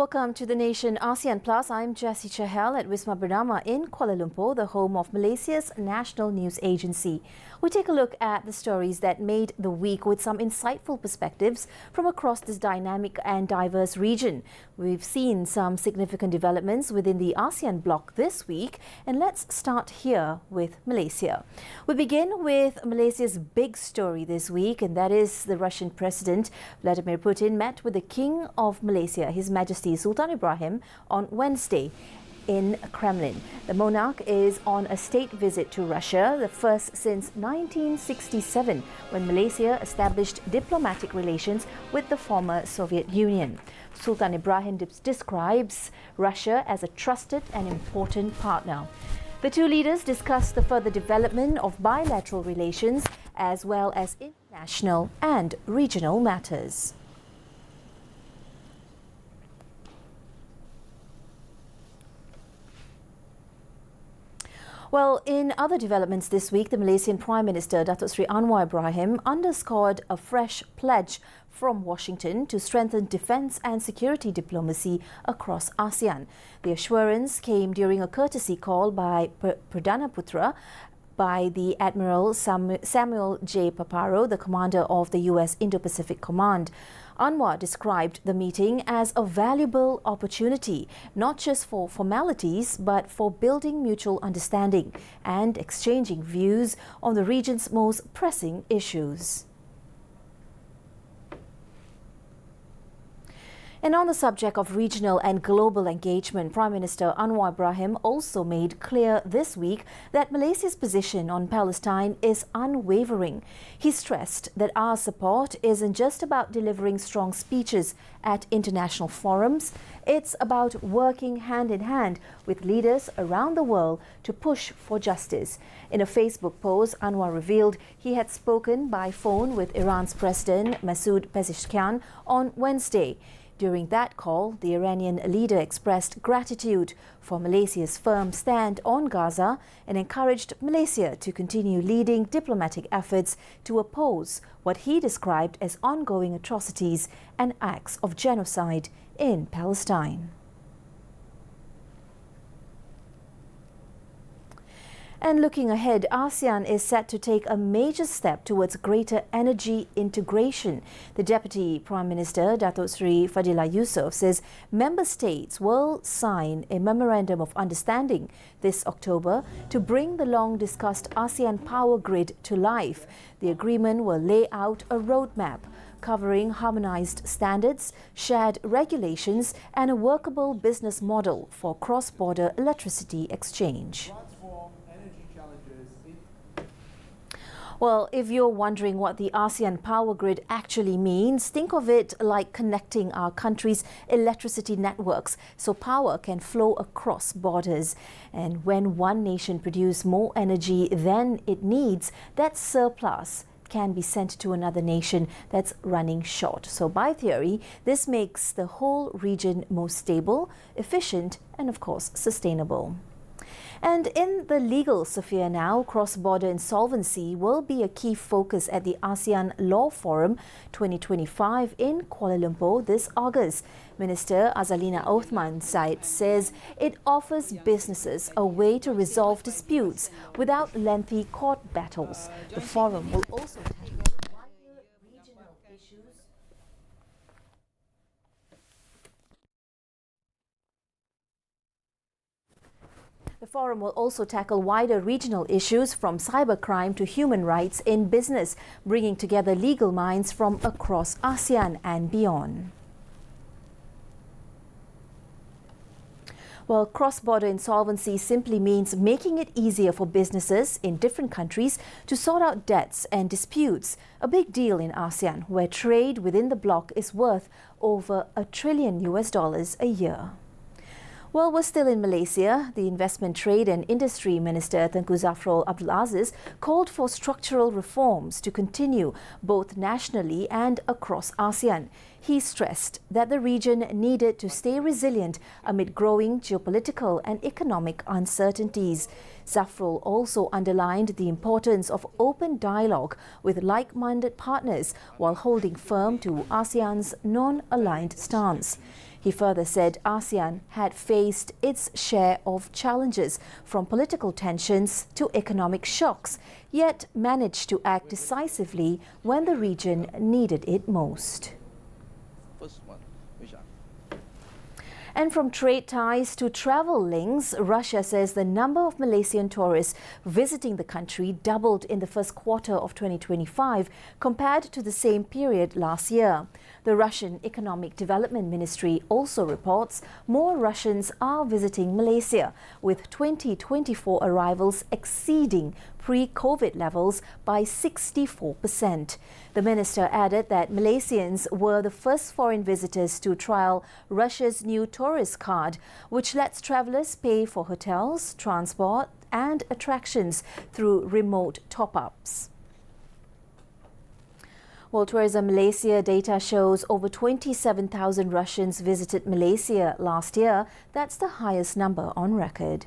Welcome to the Nation ASEAN Plus. I'm Jessie CHAHAL at Wisma Bernama in Kuala Lumpur, the home of Malaysia's national news agency. We take a look at the stories that made the week with some insightful perspectives from across this dynamic and diverse region. We've seen some significant developments within the ASEAN bloc this week, and let's start here with Malaysia. We begin with Malaysia's big story this week, and that is the Russian President Vladimir Putin met with the King of Malaysia, His Majesty Sultan Ibrahim, on Wednesday in Kremlin. The monarch is on a state visit to Russia, the first since 1967, when Malaysia established diplomatic relations with the former Soviet Union. Sultan Ibrahim describes Russia as a trusted and important partner. The two leaders discussed the further development of bilateral relations as well as international and regional matters. Well, in other developments this week, the Malaysian Prime Minister Datuk Seri Anwar Ibrahim underscored a fresh pledge from Washington to strengthen defence and security diplomacy across ASEAN. The assurance came during a courtesy call by Perdana Putra by the Admiral Samuel J. Paparo, the commander of the US Indo-Pacific Command. Anwar described the meeting as a valuable opportunity, not just for formalities, but for building mutual understanding and exchanging views on the region's most pressing issues. And on the subject of regional and global engagement, Prime Minister Anwar Ibrahim also made clear this week that Malaysia's position on Palestine is unwavering. He stressed that our support isn't just about delivering strong speeches at international forums, it's about working hand in hand with leaders around the world to push for justice. In a Facebook post, Anwar revealed he had spoken by phone with Iran's President Masoud Pezeshkian on Wednesday. During that call, the Iranian leader expressed gratitude for Malaysia's firm stand on Gaza and encouraged Malaysia to continue leading diplomatic efforts to oppose what he described as ongoing atrocities and acts of genocide in Palestine. And looking ahead, ASEAN is set to take a major step towards greater energy integration. The Deputy Prime Minister, Datuk Seri Fadillah Yusof, says member states will sign a Memorandum of Understanding this October to bring the long-discussed ASEAN power grid to life. The agreement will lay out a roadmap covering harmonized standards, shared regulations, and a workable business model for cross-border electricity exchange. Well, if you're wondering what the ASEAN power grid actually means, think of it like connecting our country's electricity networks so power can flow across borders. And when one nation produces more energy than it needs, that surplus can be sent to another nation that's running short. So by theory, this makes the whole region more stable, efficient, and of course, sustainable. And in the legal sphere now, cross-border insolvency will be a key focus at the ASEAN Law Forum 2025 in Kuala Lumpur this August. Minister Azalina Othman Said says it offers businesses a way to resolve disputes without lengthy court battles. The forum will also tackle wider regional issues. The forum will also tackle wider regional issues from cybercrime to human rights in business, bringing together legal minds from across ASEAN and beyond. Well, cross-border insolvency simply means making it easier for businesses in different countries to sort out debts and disputes, a big deal in ASEAN, where trade within the bloc is worth over $1 trillion a year. Well, we're still in Malaysia. The Investment, Trade and Industry Minister Tengku Zafrul Abdul Aziz called for structural reforms to continue both nationally and across ASEAN. He stressed that the region needed to stay resilient amid growing geopolitical and economic uncertainties. Zafrul also underlined the importance of open dialogue with like-minded partners while holding firm to ASEAN's non-aligned stance. He further said ASEAN had faced its share of challenges, from political tensions to economic shocks, yet managed to act decisively when the region needed it most. And from trade ties to travel links, Russia says the number of Malaysian tourists visiting the country doubled in the first quarter of 2025 compared to the same period last year. The Russian Economic Development Ministry also reports more Russians are visiting Malaysia, with 2024 arrivals exceeding pre-COVID levels by 64%. The minister added that Malaysians were the first foreign visitors to trial Russia's new tourist card, which lets travelers pay for hotels, transport and attractions through remote top-ups. Well, Tourism Malaysia data shows over 27,000 Russians visited Malaysia last year. That's the highest number on record.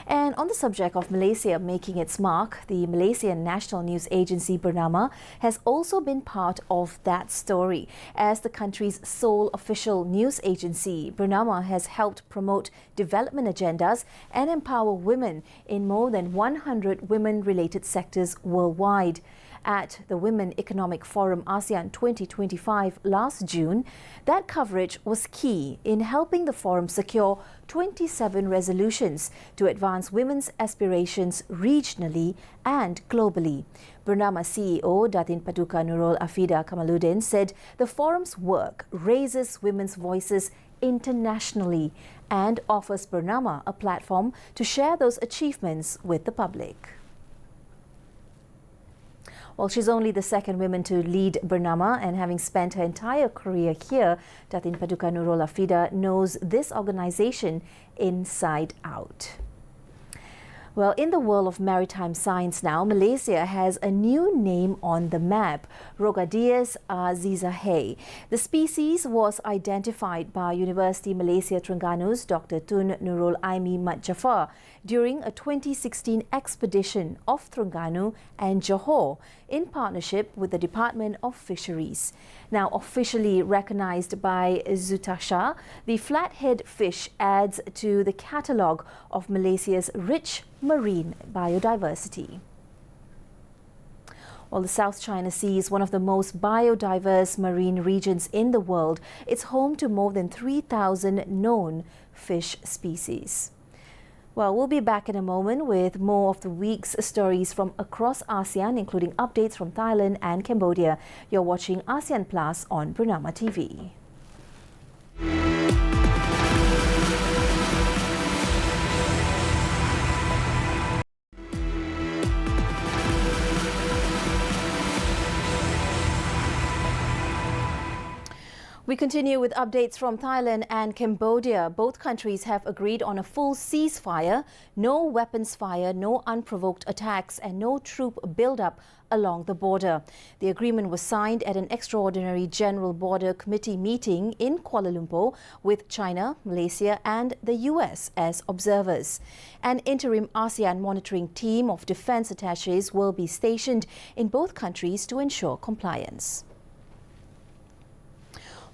And on the subject of Malaysia making its mark, the Malaysian National News Agency Bernama has also been part of that story. As the country's sole official news agency, Bernama has helped promote development agendas and empower women in more than 100 women-related sectors worldwide. At the Women Economic Forum ASEAN 2025 last June, that coverage was key in helping the forum secure 27 resolutions to advance women's aspirations regionally and globally. Bernama CEO Datin Paduka Nurul Afida Kamaluddin said the forum's work raises women's voices internationally and offers Bernama a platform to share those achievements with the public. Well, she's only the second woman to lead Bernama, and having spent her entire career here, Datin Paduka Nurul Afida knows this organization inside out. Well, in the world of maritime science now, Malaysia has a new name on the map, Rogadias-azizahei. The species was identified by University Malaysia Terengganu Dr. Tun Nurul Aimi Mat Jafar during a 2016 expedition off Terengganu and Johor in partnership with the Department of Fisheries. Now officially recognized by Zutasha, the flathead fish adds to the catalogue of Malaysia's rich marine biodiversity. Well, the South China Sea is one of the most biodiverse marine regions in the world. It's home to more than 3,000 known fish species. Well, we'll be back in a moment with more of the week's stories from across ASEAN, including updates from Thailand and Cambodia. You're watching ASEAN Plus on Bernama TV. We continue with updates from Thailand and Cambodia. Both countries have agreed on a full ceasefire, no weapons fire, no unprovoked attacks and no troop build-up along the border. The agreement was signed at an extraordinary General Border Committee meeting in Kuala Lumpur with China, Malaysia and the US as observers. An interim ASEAN monitoring team of defense attaches will be stationed in both countries to ensure compliance.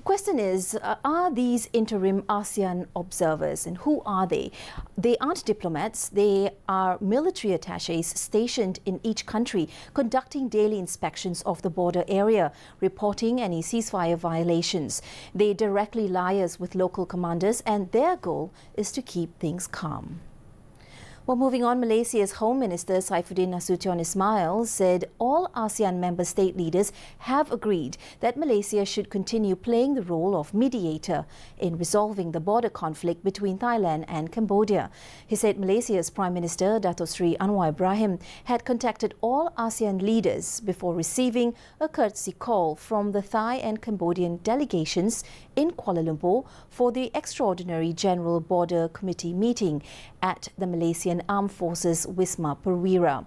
Question is, are these interim ASEAN observers, and who are they? They aren't diplomats, they are military attaches stationed in each country, conducting daily inspections of the border area, reporting any ceasefire violations. They directly liaise with local commanders, and their goal is to keep things calm. Well, moving on, Malaysia's Home Minister Saifuddin Nasution Ismail said all ASEAN member state leaders have agreed that Malaysia should continue playing the role of mediator in resolving the border conflict between Thailand and Cambodia. He said Malaysia's Prime Minister Dato Sri Anwar Ibrahim had contacted all ASEAN leaders before receiving a courtesy call from the Thai and Cambodian delegations in Kuala Lumpur for the Extraordinary General Border Committee meeting at the Malaysian Armed Forces Wisma Perwira.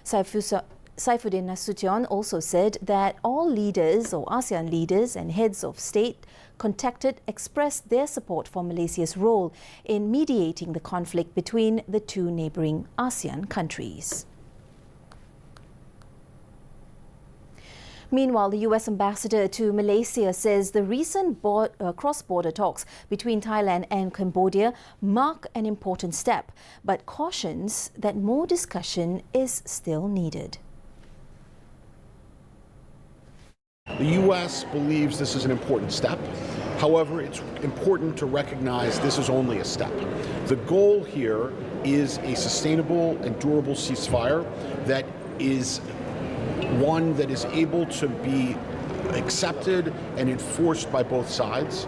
Saifuddin Nasution also said that all leaders or ASEAN leaders and heads of state contacted expressed their support for Malaysia's role in mediating the conflict between the two neighbouring ASEAN countries. Meanwhile, the U.S. ambassador to Malaysia says the recent cross-border talks between Thailand and Cambodia mark an important step, but cautions that more discussion is still needed. The U.S. believes this is an important step. However, it's important to recognize this is only a step. The goal here is a sustainable and durable ceasefire that is one that is able to be accepted and enforced by both sides.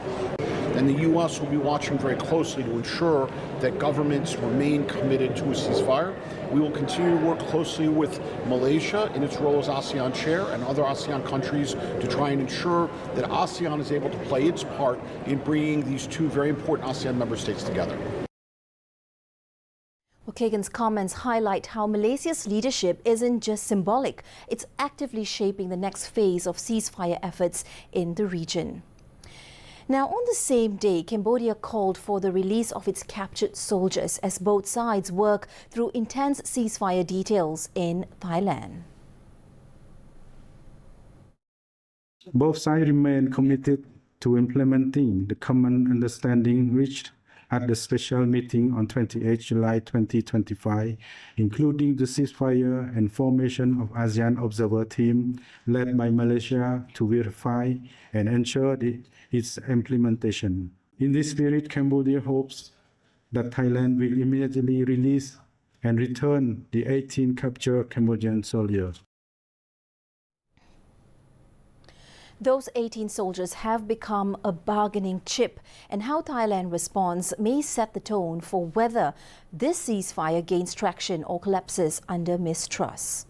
And the U.S. will be watching very closely to ensure that governments remain committed to a ceasefire. We will continue to work closely with Malaysia in its role as ASEAN chair and other ASEAN countries to try and ensure that ASEAN is able to play its part in bringing these two very important ASEAN member states together. Well, Kagan's comments highlight how Malaysia's leadership isn't just symbolic, it's actively shaping the next phase of ceasefire efforts in the region. Now, on the same day, Cambodia called for the release of its captured soldiers as both sides work through intense ceasefire details in Thailand. Both sides remain committed to implementing the common understanding reached at the special meeting on 28 July 2025, including the ceasefire and formation of ASEAN Observer Team led by Malaysia to verify and ensure its implementation. In this spirit, Cambodia hopes that Thailand will immediately release and return the 18 captured Cambodian soldiers. Those 18 soldiers have become a bargaining chip, and how Thailand responds may set the tone for whether this ceasefire gains traction or collapses under mistrust.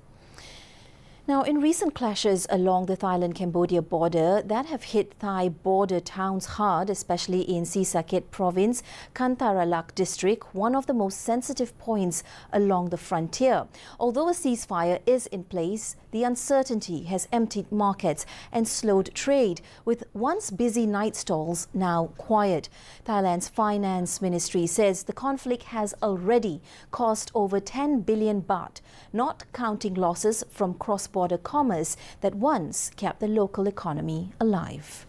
Now, in recent clashes along the Thailand-Cambodia border that have hit Thai border towns hard, especially in Sisaket province, Kantaralak district, one of the most sensitive points along the frontier. Although a ceasefire is in place, the uncertainty has emptied markets and slowed trade, with once busy night stalls now quiet. Thailand's finance ministry says the conflict has already cost over 10 billion baht, not counting losses from cross-border commerce that once kept the local economy alive.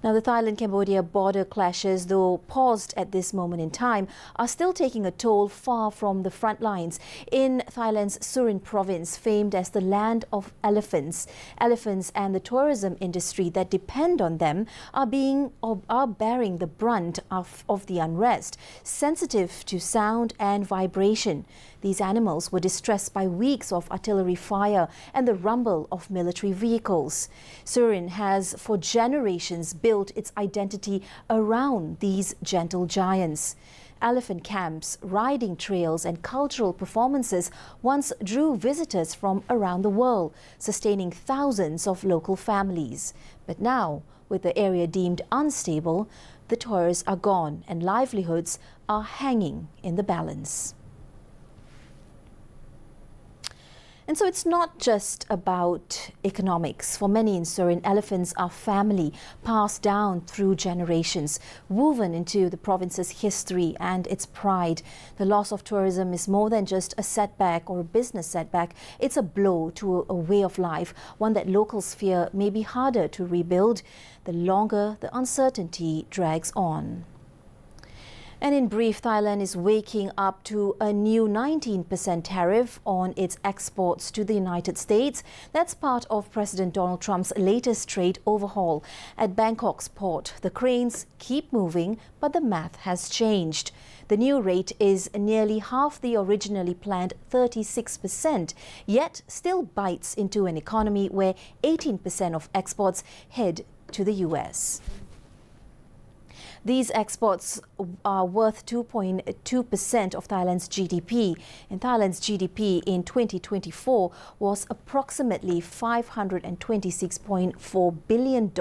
Now, the Thailand-Cambodia border clashes, though paused at this moment in time, are still taking a toll far from the front lines. In Thailand's SURIN province, famed as the land of elephants, elephants and the tourism industry that depend on them are bearing the brunt of the unrest, sensitive to sound and vibration. These animals were distressed by weeks of artillery fire and the rumble of military vehicles. SURIN has for generations built its identity around these gentle giants. Elephant camps, riding trails and cultural performances once drew visitors from around the world, sustaining thousands of local families. But now, with the area deemed unstable, the tourists are gone and livelihoods are hanging in the balance. And so it's not just about economics. For many in SURIN, elephants are family, passed down through generations, woven into the province's history and its pride. The loss of tourism is more than just a setback or a business setback. It's a blow to a way of life, one that locals fear may be harder to rebuild the longer the uncertainty drags on. And in brief, Thailand is waking up to a new 19% tariff on its exports to the United States. That's part of President Donald Trump's latest trade overhaul. At Bangkok's port, the cranes keep moving, but the math has changed. The new rate is nearly half the originally planned 36%, yet still bites into an economy where 18% of exports head to the U.S. These exports are worth 2.2% of Thailand's GDP. And Thailand's GDP in 2024 was approximately $526.4 billion.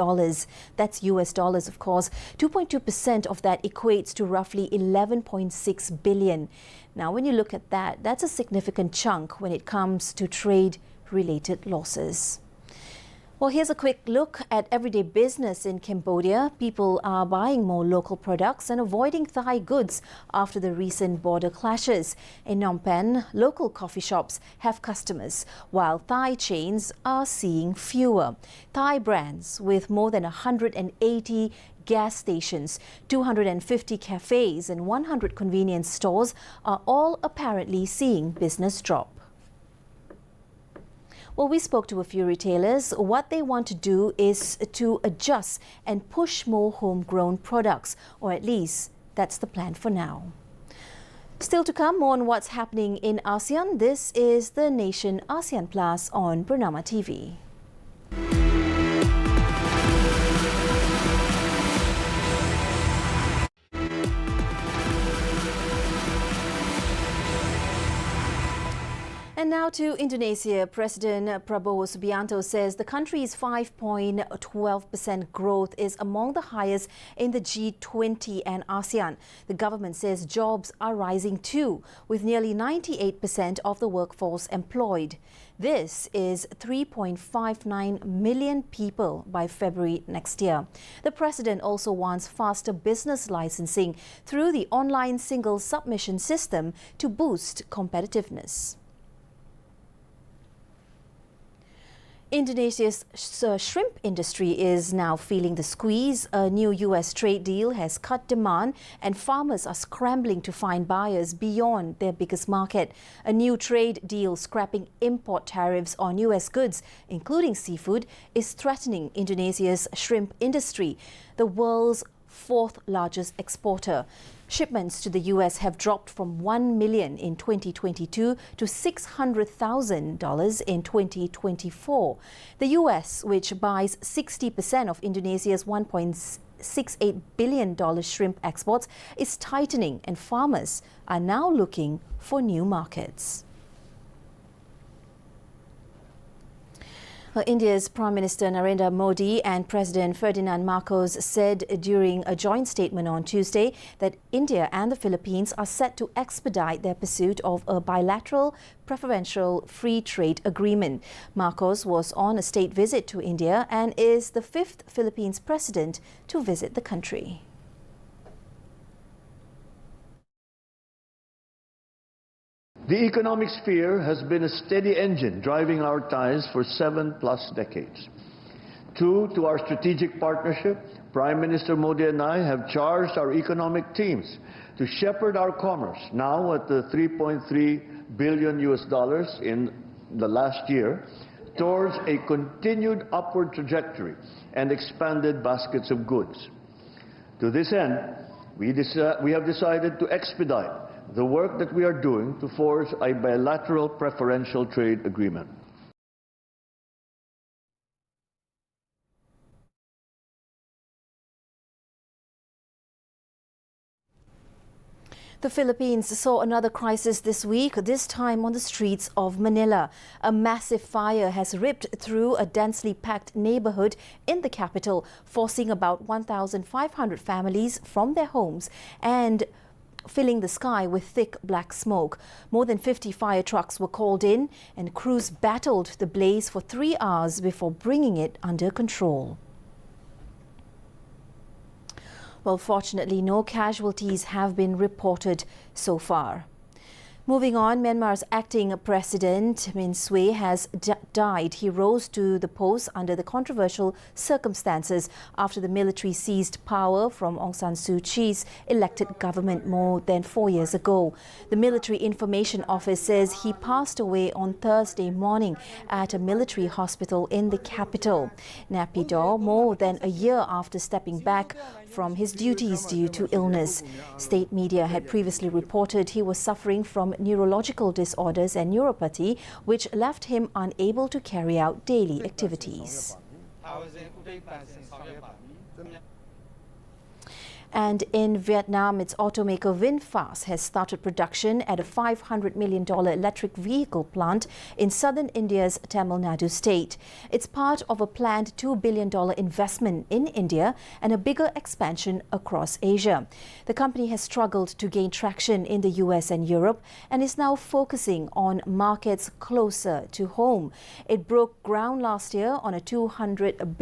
That's US dollars, of course. 2.2% of that equates to roughly 11.6 billion. Now, when you look at that, that's a significant chunk when it comes to trade-related losses. Well, here's a quick look at everyday business in Cambodia. People are buying more local products and avoiding Thai goods after the recent border clashes. In Phnom Penh, local coffee shops have customers, while Thai chains are seeing fewer. Thai brands with more than 180 gas stations, 250 cafes and 100 convenience stores are all apparently seeing business drop. Well, we spoke to a few retailers. What they want to do is to adjust and push more homegrown products, or at least that's the plan for now. Still to come, more on what's happening in ASEAN. This is the Nation ASEAN Plus on Bernama TV. And now to Indonesia. President Prabowo Subianto says the country's 5.12% growth is among the highest in the G20 and ASEAN. The government says jobs are rising too, with nearly 98% of the workforce employed. This is 3.59 million people by February next year. The president also wants faster business licensing through the online single submission system to boost competitiveness. Indonesia's shrimp industry is now feeling the squeeze. A new US trade deal has cut demand and farmers are scrambling to find buyers beyond their biggest market. A new trade deal scrapping import tariffs on US goods, including seafood, is threatening Indonesia's shrimp industry, the world's fourth largest exporter. Shipments to the US have dropped from $1 million in 2022 to $600,000 in 2024. The US, which buys 60% of Indonesia's $1.68 billion shrimp exports, is tightening, and farmers are now looking for new markets. India's Prime Minister Narendra Modi and President Ferdinand Marcos said during a joint statement on Tuesday that India and the Philippines are set to expedite their pursuit of a bilateral preferential free trade agreement. Marcos was on a state visit to India and is the fifth Philippines president to visit the country. The economic sphere has been a steady engine driving our ties for 7+ decades. True to our strategic partnership, Prime Minister Modi and I have charged our economic teams to shepherd our commerce, now at the $3.3 billion in the last year, towards a continued upward trajectory and expanded baskets of goods. To this end, we have decided to expedite the work that we are doing to forge a bilateral preferential trade agreement. The Philippines saw another crisis this week, this time on the streets of Manila. A massive fire has ripped through a densely packed neighborhood in the capital, forcing about 1,500 families from their homes and filling the sky with thick black smoke. More than 50 fire trucks were called in and crews battled the blaze for 3 hours before bringing it under control. Well, fortunately, no casualties have been reported so far. Moving on, Myanmar's acting president, Min Sway, has died. He rose to the post under the controversial circumstances after the military seized power from Aung San Suu Kyi's elected government more than 4 years ago. The Military Information Office says he passed away on Thursday morning at a military hospital in the capital, Naypyidaw, more than a year after stepping back from his duties due to illness. State media had previously reported he was suffering from neurological disorders and neuropathy, which left him unable to carry out daily activities. And in Vietnam, its automaker VINFAST has started production at a $500 million electric vehicle plant in southern India's Tamil Nadu state. It's part of a planned $2 billion investment in India and a bigger expansion across Asia. The company has struggled to gain traction in the US and Europe and is now focusing on markets closer to home. It broke ground last year on a $200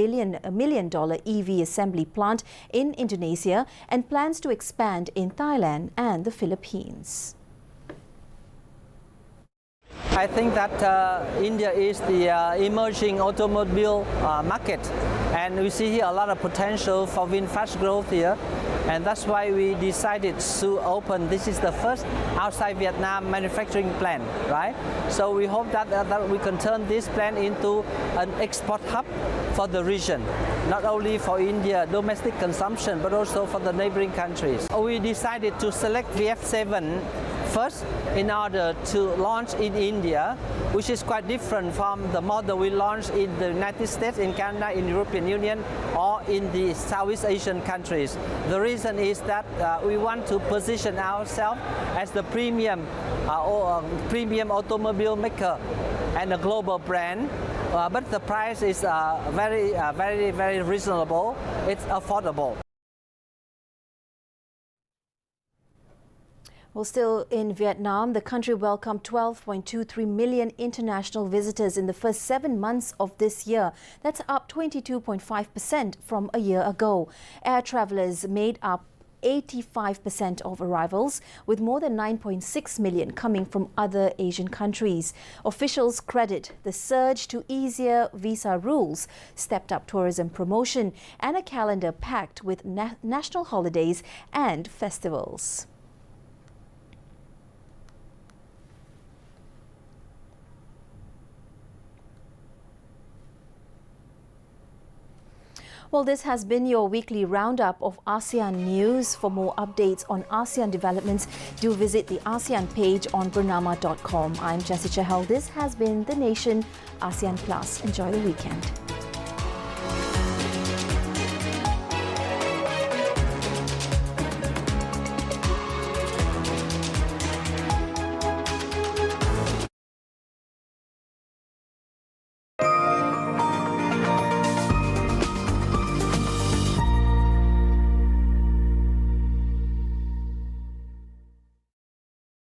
million EV assembly plant in Indonesia and plans to expand in Thailand and the Philippines. I think that India is the emerging automobile market, and we see here a lot of potential for VinFast growth here, and that's why we decided to open. This is the first outside Vietnam manufacturing plant, right? So we hope that, that we can turn this plant into an export hub for the region, not only for India domestic consumption, but also for the neighboring countries. We decided to select VF7 first in order to launch in India, which is quite different from the model we launched in the United States, in Canada, in European Union, or in the Southeast Asian countries. The reason is that we want to position ourselves as the premium automobile maker and a global brand. But the price is very reasonable. It's affordable. Well, still in Vietnam, the country welcomed 12.23 million international visitors in the first 7 months of this year. That's up 22.5% from a year ago. Air travelers made up 85% of arrivals, with more than 9.6 million coming from other Asian countries. Officials credit the surge to easier visa rules, stepped up tourism promotion, and a calendar packed with national holidays and festivals. Well, this has been your weekly roundup of ASEAN news. For more updates on ASEAN developments, do visit the ASEAN page on bernama.com. I'm Jessie CHAHAL. This has been the Nation ASEAN Plus. Enjoy the weekend.